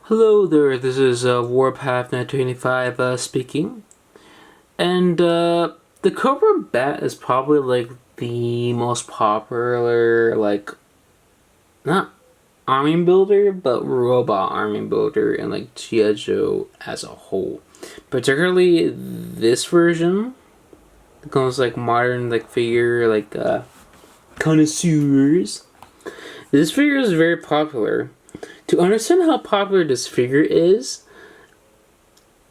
Hello there, this is Warpath 925 speaking. And the Cobra Bat is probably like the most popular, like, not army builder, but robot army builder in like G.I. Joe as a whole. Particularly this version, it comes like modern like figure, like connoisseurs. This figure is very popular. To understand how popular this figure is,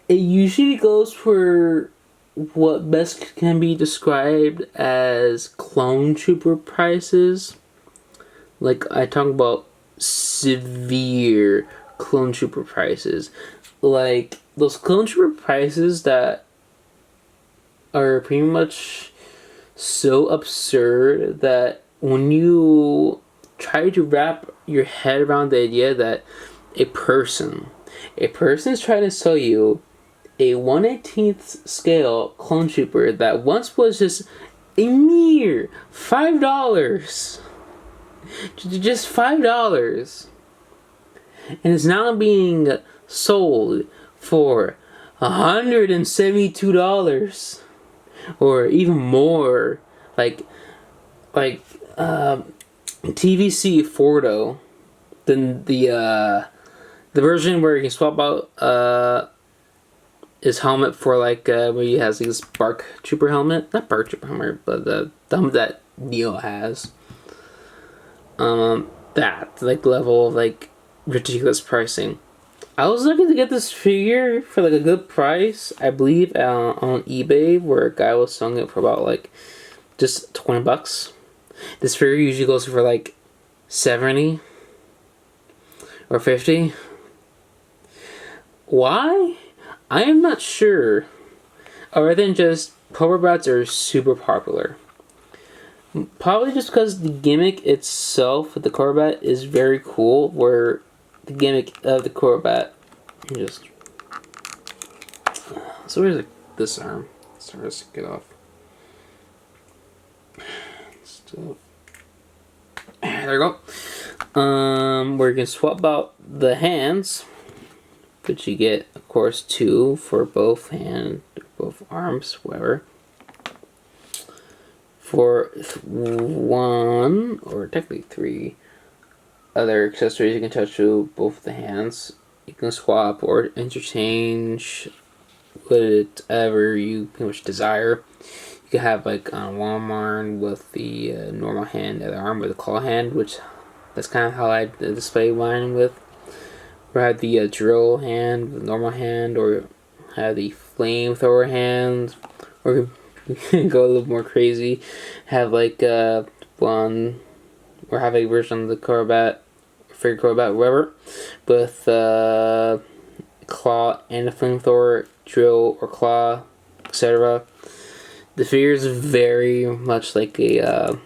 it usually goes for what best can be described as clone trooper prices. Like, I talk about severe clone trooper prices. Like, those clone trooper prices that are pretty much so absurd that when you try to wrap your head around the idea that a person is trying to sell you a 1/18th scale clone trooper that once was just a mere $5, just $5, and is now being sold for $172 or even more, like TVC Fordo, then the version where you can swap out his helmet for like where he has his Bark Trooper helmet, not Bark Trooper helmet, but the helmet that Neo has. That like level of like ridiculous pricing. I was looking to get this figure for like a good price, I believe, on eBay, where a guy was selling it for about like just $20. This figure usually goes for like 70 or 50. Why? I am not sure. Other than just Cobra B.A.T.s are super popular. Probably just because the gimmick itself with the Cobra B.A.T. is very cool, where the gimmick of the Cobra B.A.T. just... So where's this arm? Let's get off. Still... There we go. Where you can swap out the hands, which you get, of course, 2 for both arms, whatever. For 1, or technically 3 other accessories you can touch to both the hands. You can swap or interchange whatever you pretty much desire. You can have like one arm with the normal hand, the other arm with the claw hand, which that's kind of how I display mine with. Or have the drill hand with normal hand, or have the flamethrower hand, or you can go a little more crazy. Have like one, or have a version of the Cobra B.A.T., figure Cobra B.A.T., whatever, with claw and a flamethrower, drill or claw, etc. The figure is very much like a,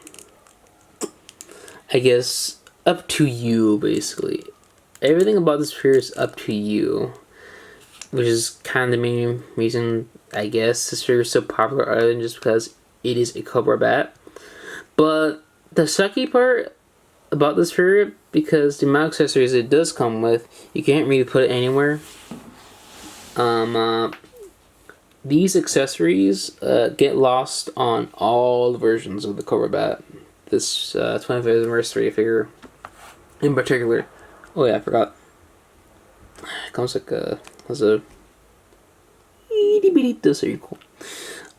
I guess, up to you, basically. Everything about this figure is up to you, which is kind of the main reason, I guess, this figure is so popular, other than just because it is a Cobra B.A.T. But the sucky part about this figure, because the amount of accessories it does come with, you can't really put it anywhere. These accessories get lost on all the versions of the Cobra B.A.T. This 25th anniversary figure in particular. Oh yeah, I forgot. It comes like has a itty bitty. This are cool.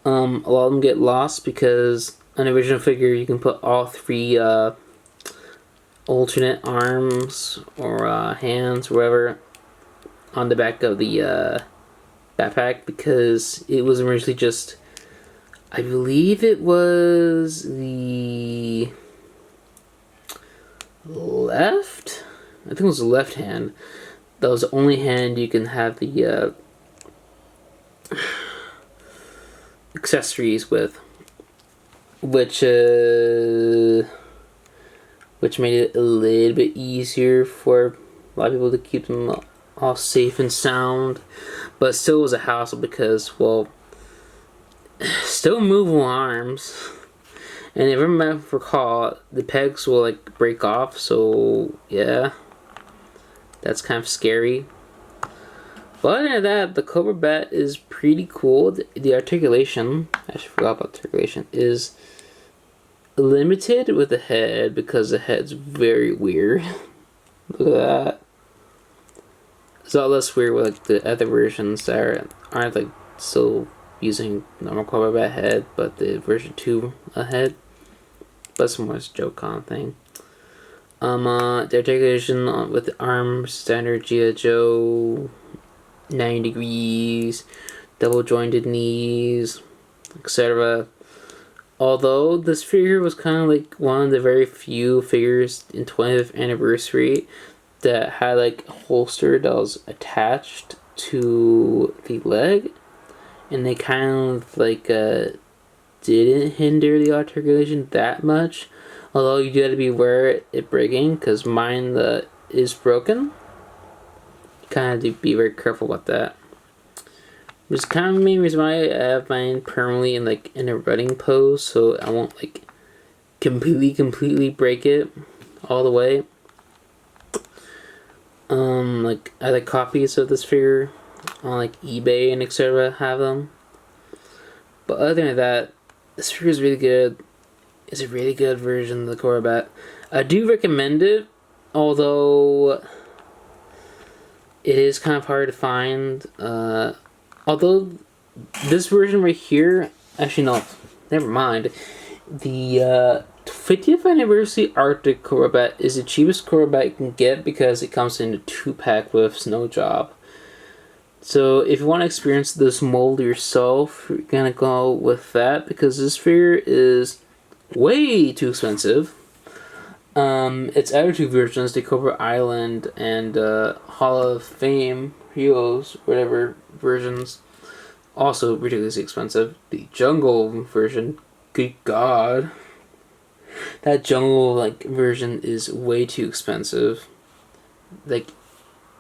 A lot of them get lost because an original figure you can put all 3 alternate arms or hands, whatever, on the back of the backpack, because it was originally just, I believe it was the left? I think it was the left hand. That was the only hand you can have the accessories with, which made it a little bit easier for a lot of people to keep them all safe and sound, but still was a hassle because, well, still movable arms, and if I recall, the pegs will like break off, so yeah, that's kind of scary. But other than that, the Cobra Bat is pretty cool. The articulation, I actually forgot about articulation, is limited with the head because the head's very weird. Look at that. It's a lot less weird with like the other versions that aren't like still using normal Cobra Bat head, but the version 2 head. But it's more a joke kind of thing. The articulation with the arms, standard G.I. Joe, 90 degrees, double jointed knees, etc. Although this figure was kind of like one of the very few figures in 20th anniversary that had like a holster that was attached to the leg, and they kind of like didn't hinder the articulation that much. Although you do have to be aware it breaking, because mine is broken. Kind of have to be very careful about that. Which is kind of the main reason why I have mine permanently in a running pose, so I won't like completely break it all the way. Like I like copies of this figure on like eBay and etc. have them. But other than that, this figure is really good. It's a really good version of the Cobra Bat. I do recommend it, although it is kind of hard to find. Although this version right here, actually no, never mind. The 50th anniversary Arctic Cobra Bat is the cheapest Cobra Bat you can get because it comes in a 2-pack with Snow Job. So if you want to experience this mold yourself, you're gonna go with that because this figure is way too expensive. Its other two versions, the Cobra Island and Hall of Fame Heroes, whatever versions, also ridiculously expensive. The Jungle version, good god, that Jungle like version is way too expensive. Like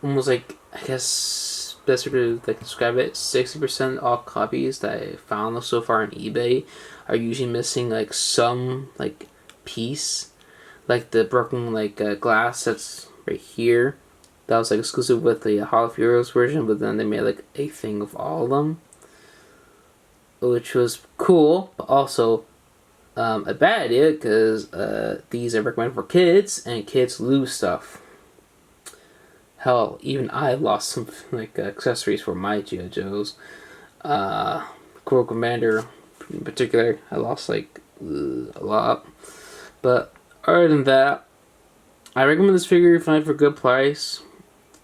almost like I guess best way to like describe it, 60% all copies that I found so far on eBay are usually missing like some like piece, like the broken like glass that's right here. That was like exclusive with the Hall of Heroes version, but then they made like a thing of all of them, which was cool, but also a bad idea because these are recommended for kids, and kids lose stuff. Hell, even I lost some like accessories for my G.I. Joes. Coral Commander in particular, I lost like a lot. But other than that, I recommend this figure if you find it for a good price.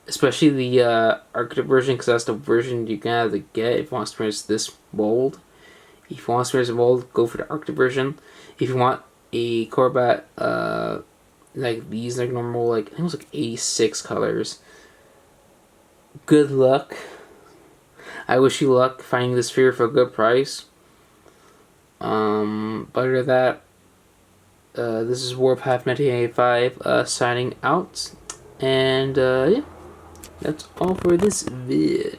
Especially the Arctic version, because that's the version you're gonna have to get if you want to experience this mold. If you want to experience the mold, go for the Arctic version. If you want a Cobra Bat, like these like normal, like I think it was like 86 colors. Good luck. I wish you luck finding this figure for a good price. But other than that, this is Warpath 1985 signing out, and yeah. That's all for this vid.